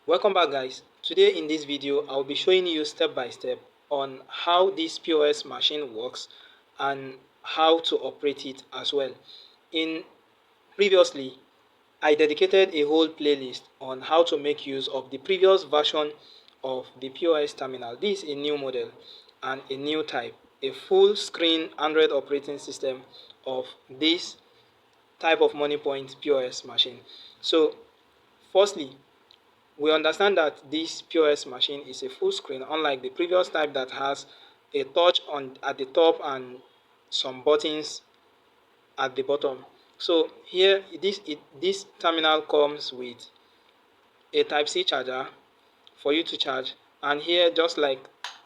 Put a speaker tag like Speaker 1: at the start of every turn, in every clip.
Speaker 1: Welcome back, guys. Today in this video I'll be showing you step by step on how this POS machine works and how to operate it as well. In previously I dedicated a whole playlist on how to make use of the previous version of the POS terminal. This is a new model and a new type, a full screen Android operating system of this type of money point POS machine. So firstly, we understand that this POS machine is a full screen, unlike the previous type that has a touch on at the top and some buttons at the bottom. So here this terminal comes with a Type-C charger for you to charge, and here, just like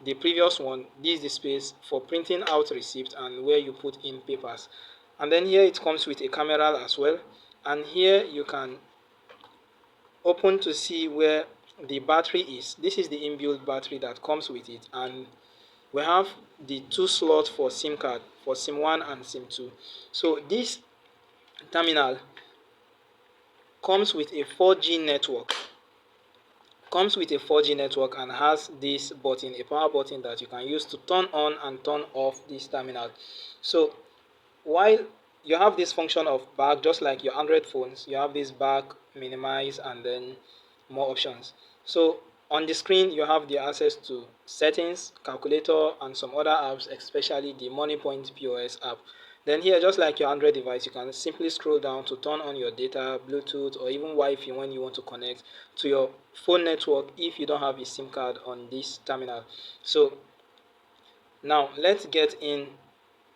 Speaker 1: the previous one, this is the space for printing out receipt and where you put in papers. And then here it comes with a camera as well, and here you can open to see where the battery is. This is the inbuilt battery that comes with it, and we have the two slots for SIM card, for SIM 1 and SIM 2. So this terminal comes with a 4G network. Comes with a 4G network and has this button, a power button that you can use to turn on and turn off this terminal. So while you have this function of back, just like your Android phones, you have this back, minimize, and then more options. So on the screen you have the access to settings, calculator, and some other apps, especially the MoneyPoint POS app. Then here, just like your Android device, you can simply scroll down to turn on your data, Bluetooth, or even Wi-Fi when you want to connect to your phone network if you don't have a SIM card on this terminal. So now let's get in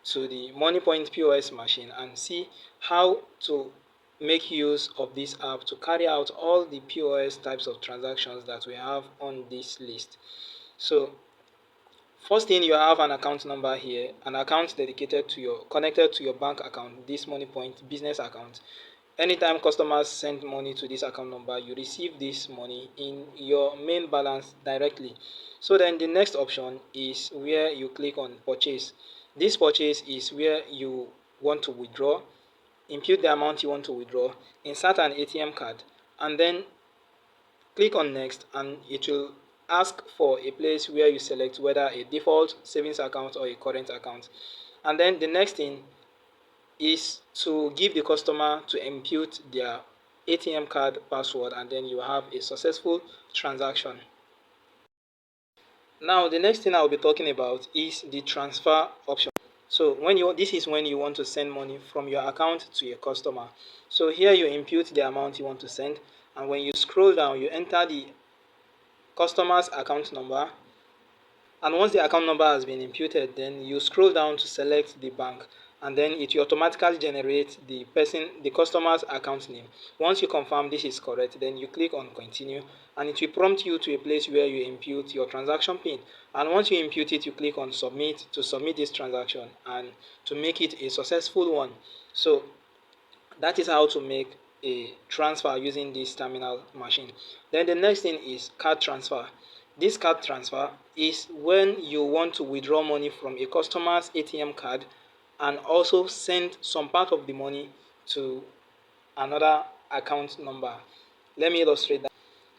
Speaker 1: to the MoneyPoint POS machine and see how to make use of this app to carry out all the POS types of transactions that we have on this list. So first thing, you have an account number here, an account dedicated to your connected to your bank account, this MoneyPoint business account. Anytime customers send money to this account number, you receive this money in your main balance directly. So then the next option is where you click on purchase. This purchase is where you want to withdraw, input the amount you want to withdraw, insert an ATM card, and then click on next, and it will ask for a place where you select whether a default savings account or a current account. And then the next thing is to give the customer to input their ATM card password, and then you have a successful transaction. Now the next thing I'll be talking about is the transfer option. So this is when you want to send money from your account to your customer. So here you input the amount you want to send, and when you scroll down you enter the customer's account number, and once the account number has been imputed, then you scroll down to select the bank, and then it will automatically generate the customer's account name. Once you confirm this is correct, then you click on continue, and it will prompt you to a place where you input your transaction pin. And once you input it, you click on submit to submit this transaction and to make it a successful one. So that is how to make a transfer using this terminal machine. Then the next thing is card transfer. This card transfer is when you want to withdraw money from a customer's ATM card and also send some part of the money to another account number. Let me illustrate that.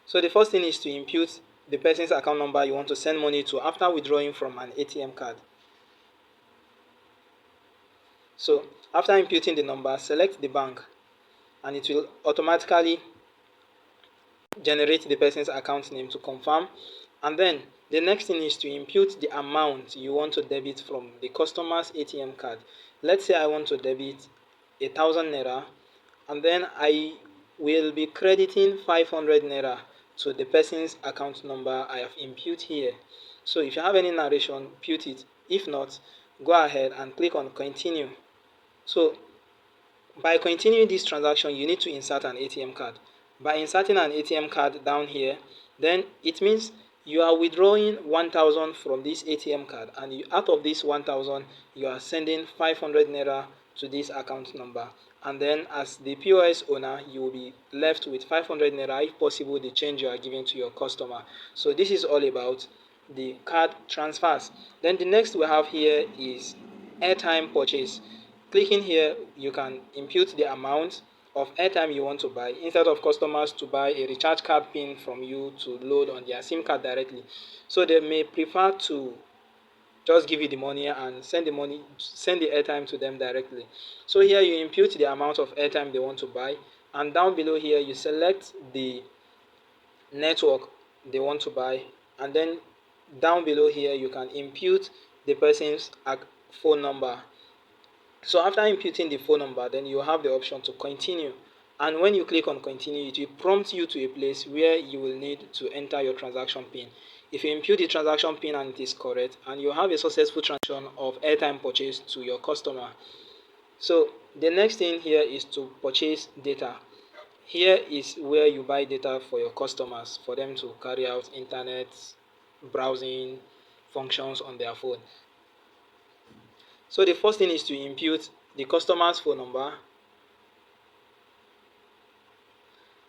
Speaker 1: So the first thing is to input the person's account number you want to send money to after withdrawing from an ATM card. So after inputting the number, select the bank, and it will automatically generate the person's account name to confirm. And then the next thing is to input the amount you want to debit from the customer's ATM card. Let's say I want to debit 1,000 naira, and then I will be crediting 500 naira to the person's account number I have input here. So if you have any narration, put it. If not, go ahead and click on continue. So by continuing this transaction, you need to insert an ATM card. By inserting an ATM card down here, then it means you are withdrawing 1,000 from this ATM card, and out of this 1,000, you are sending 500 naira to this account number. And then as the POS owner, you will be left with 500 naira, if possible, the change you are giving to your customer. So this is all about the card transfers. Then the next we have here is airtime purchase. Clicking here, you can input the amount of airtime you want to buy, instead of customers to buy a recharge card pin from you to load on their SIM card directly. So they may prefer to just give you the money and send the airtime to them directly. So here you input the amount of airtime they want to buy, and down below here you select the network they want to buy, and then down below here you can input the person's phone number. So after inputting the phone number, then you have the option to continue. And when you click on continue, it will prompt you to a place where you will need to enter your transaction pin. If you input the transaction pin and it is correct, and you have a successful transaction of airtime purchase to your customer. So the next thing here is to purchase data. Here is where you buy data for your customers for them to carry out internet browsing functions on their phone. So the first thing is to input the customer's phone number.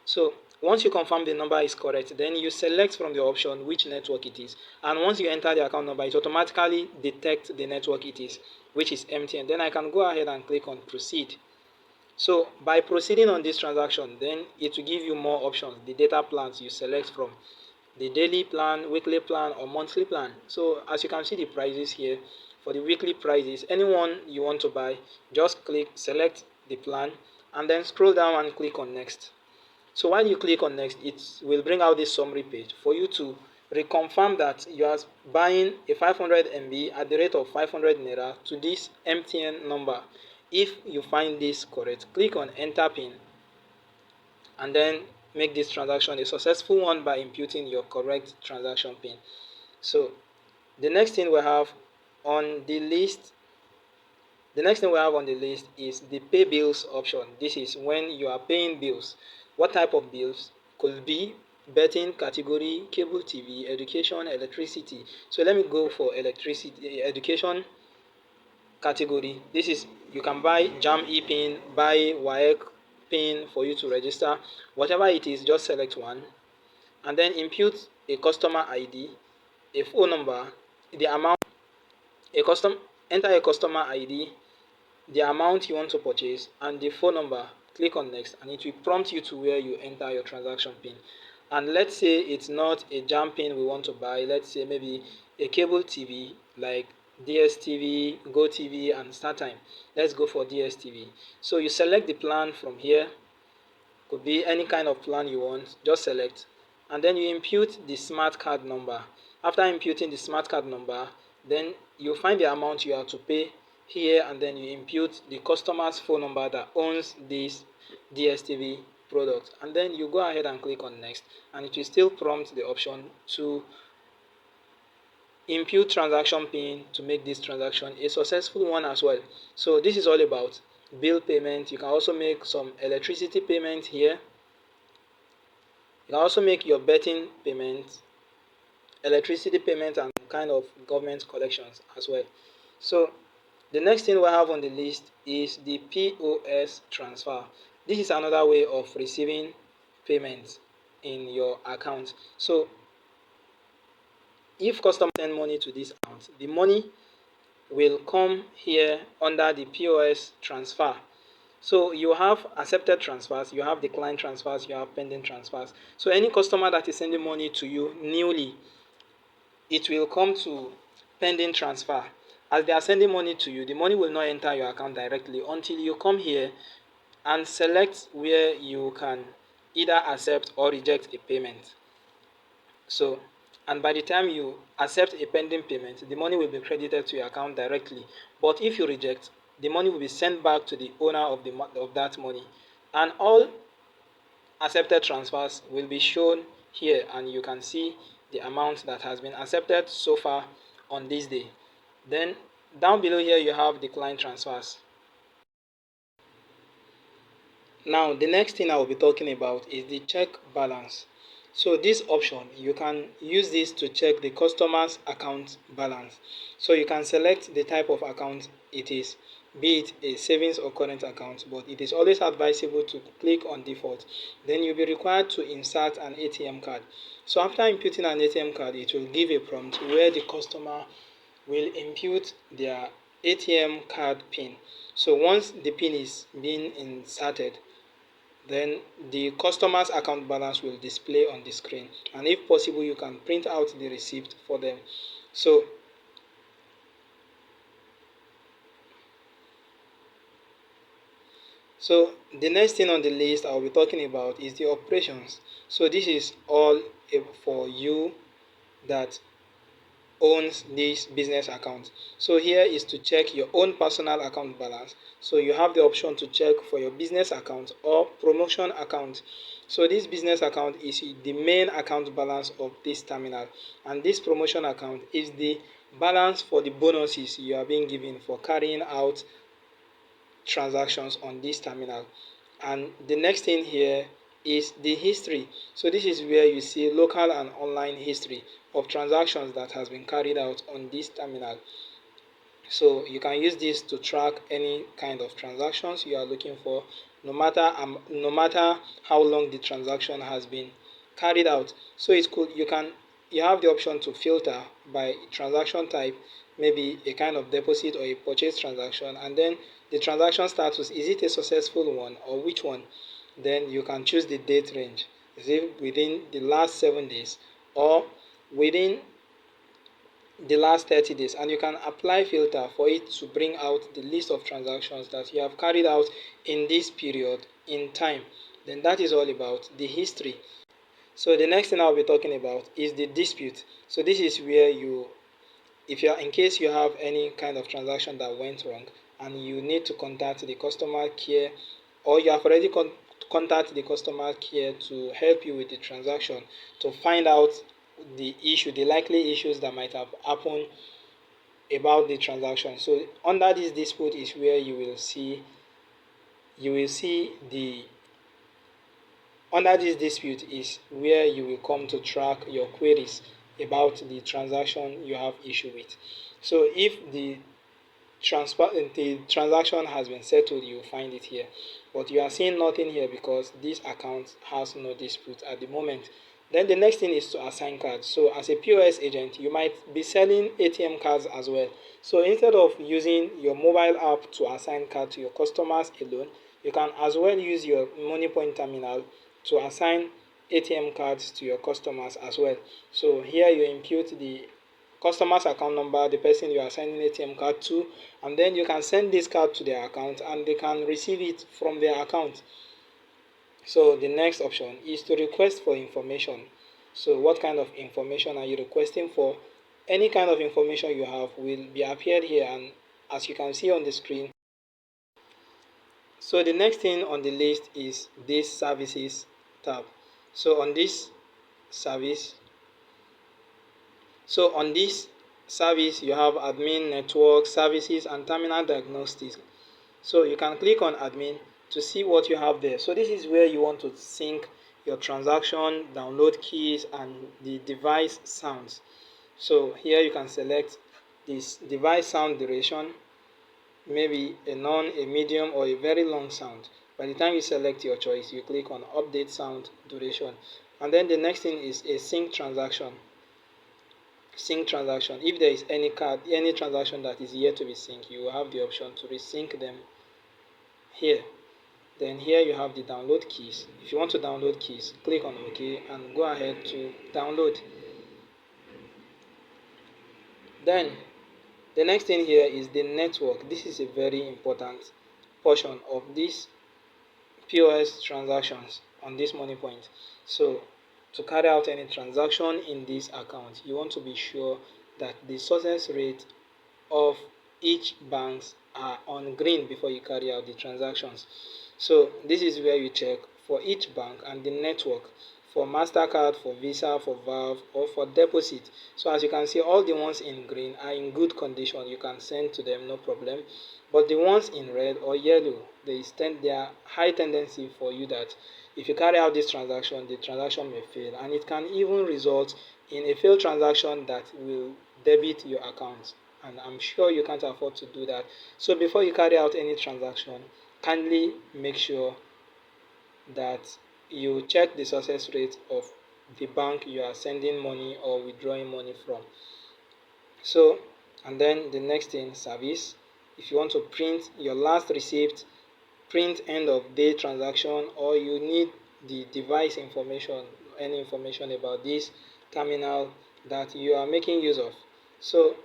Speaker 1: So once you confirm the number is correct, then you select from the option which network it is. And once you enter the account number, it automatically detects the network it is, which is MTN. Then I can go ahead and click on proceed. So by proceeding on this transaction, then it will give you more options, the data plans you select from, the daily plan, weekly plan, or monthly plan. So as you can see the prices here, for the weekly prices, anyone you want to buy, just select the plan, and then scroll down and click on next. So while you click on next, it will bring out this summary page for you to reconfirm that you are buying a 500 MB at the rate of 500 naira to this MTN number. If you find this correct, click on enter pin and then make this transaction a successful one by imputing your correct transaction pin. So the next thing we have on the list is the pay bills option. This is when you are paying bills. What type of bills? Could be betting category, cable TV, education, electricity. So let me go for electricity, education category. This is, you can buy JAM pin, buy WAEC pin for you to register. Whatever it is, just select one and then input a customer ID, a phone number, the amount, enter a customer ID, the amount you want to purchase, and the phone number. Click on next and it will prompt you to where you enter your transaction pin. And let's say it's not a JAM pin we want to buy, let's say maybe a cable TV like DSTV, GoTV, and StarTime. Let's go for DSTV. So you select the plan from here, could be any kind of plan you want, just select, and then you input the smart card number. After imputing the smart card number, then you find the amount you have to pay here, and then you input the customer's phone number that owns this DSTV product, and then you go ahead and click on next, and it will still prompt the option to input transaction pin to make this transaction a successful one as well. So this is all about bill payment. You can also make some electricity payment here. You can also make your betting payment, electricity payment, and kind of government collections as well. So the next thing we have on the list is the POS transfer. This is another way of receiving payments in your account. So if customers send money to this account, the money will come here under the POS transfer. So you have accepted transfers, you have declined transfers, you have pending transfers. So any customer that is sending money to you newly, it will come to pending transfer. As they are sending money to you, the money will not enter your account directly until you come here and select where you can either accept or reject a payment. So, and by the time you accept a pending payment, the money will be credited to your account directly. But if you reject, the money will be sent back to the owner of that money. And all accepted transfers will be shown here, and you can see the amount that has been accepted so far on this day. Then down below here you have declined transfers. Now the next thing I will be talking about is the check balance. So this option, you can use this to check the customer's account balance. So you can select the type of account it is, be it a savings or current account, but it is always advisable to click on default. Then you'll be required to insert an ATM card. So after inputting an ATM card, it will give a prompt where the customer will input their ATM card PIN. So once the PIN is being inserted, Then the customer's account balance will display on the screen, and if possible you can print out the receipt for them. So the next thing on the list I'll be talking about is the operations. So this is all for you that owns this business account. So here is to check your own personal account balance. So you have the option to check for your business account or promotion account. So this business account is the main account balance of this terminal, and this promotion account is the balance for the bonuses you are being given for carrying out transactions on this terminal. And the next thing here is the history. So this is where you see local and online history of transactions that has been carried out on this terminal. So you can use this to track any kind of transactions you are looking for, no matter how long the transaction has been carried out. So it's cool. You have the option to filter by transaction type, maybe a kind of deposit or a purchase transaction, and then the transaction status, is it a successful one or which one? Then you can choose the date range. Is it within the last 7 days or within the last 30 days? And you can apply filter for it to bring out the list of transactions that you have carried out in this period in time. Then that is all about the history. So the next thing I'll be talking about is the dispute. So this is where if you are, in case you have any kind of transaction that went wrong and you need to contact the customer care, or you have already contact the customer care to help you with the transaction, to find out the likely issues that might have happened about the transaction. So under this dispute is where you will see the under this dispute is where you will come to track your queries about the transaction you have issue with. So if the transaction has been settled, you will find it here. But you are seeing nothing here because this account has no dispute at the moment. Then the next thing is to assign cards. So as a POS agent, you might be selling ATM cards as well. So instead of using your mobile app to assign cards to your customers alone, you can as well use your money point terminal to assign ATM cards to your customers as well. So here you impute the customer's account number, the person you are sending ATM card to, and then you can send this card to their account and they can receive it from their account. So the next option is to request for information. So what kind of information are you requesting for? Any kind of information you have will be appeared here, and as you can see on the screen. So the next thing on the list is this services tab. So on this service, so on this service you have admin, network, services, and terminal diagnostics. So you can click on admin to see what you have there. So this is where you want to sync your transaction, download keys, and the device sounds. So here you can select this device sound duration, maybe a non, a medium, or a very long sound. By the time you select your choice, you click on update sound duration. And then the next thing is a sync transaction. Sync transaction. If there is any transaction that is yet to be synced, you will have the option to resync them here. Then here you have the download keys. If you want to download keys, click on OK and go ahead to download. Then the next thing here is the network. This is a very important portion of this POS transactions on this money point. So to carry out any transaction in this account, you want to be sure that the success rate of each banks are on green before you carry out the transactions. So this is where you check for each bank and the network, for MasterCard, for Visa, for Valve, or for deposit. So as you can see, all the ones in green are in good condition. You can send to them, no problem. But the ones in red or yellow, they are high tendency for you that if you carry out this transaction, the transaction may fail, and it can even result in a failed transaction that will debit your account. And I'm sure you can't afford to do that. So before you carry out any transaction, kindly make sure that you check the success rate of the bank you are sending money or withdrawing money from. So, and then the next thing, service. If you want to print your last receipt print end of day transaction, or you need the device information, any information about this terminal that you are making use of. So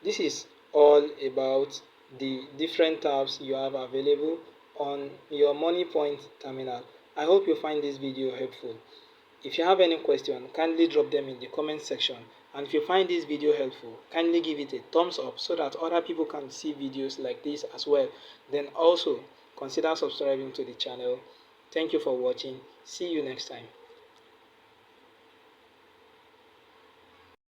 Speaker 1: this is all about the different tabs you have available on your MoneyPoint terminal. I hope you find this video helpful. If you have any question, kindly drop them in the comment section. And if you find this video helpful, kindly give it a thumbs up so that other people can see videos like this as well. Then also consider subscribing to the channel. Thank you for watching. See you next time.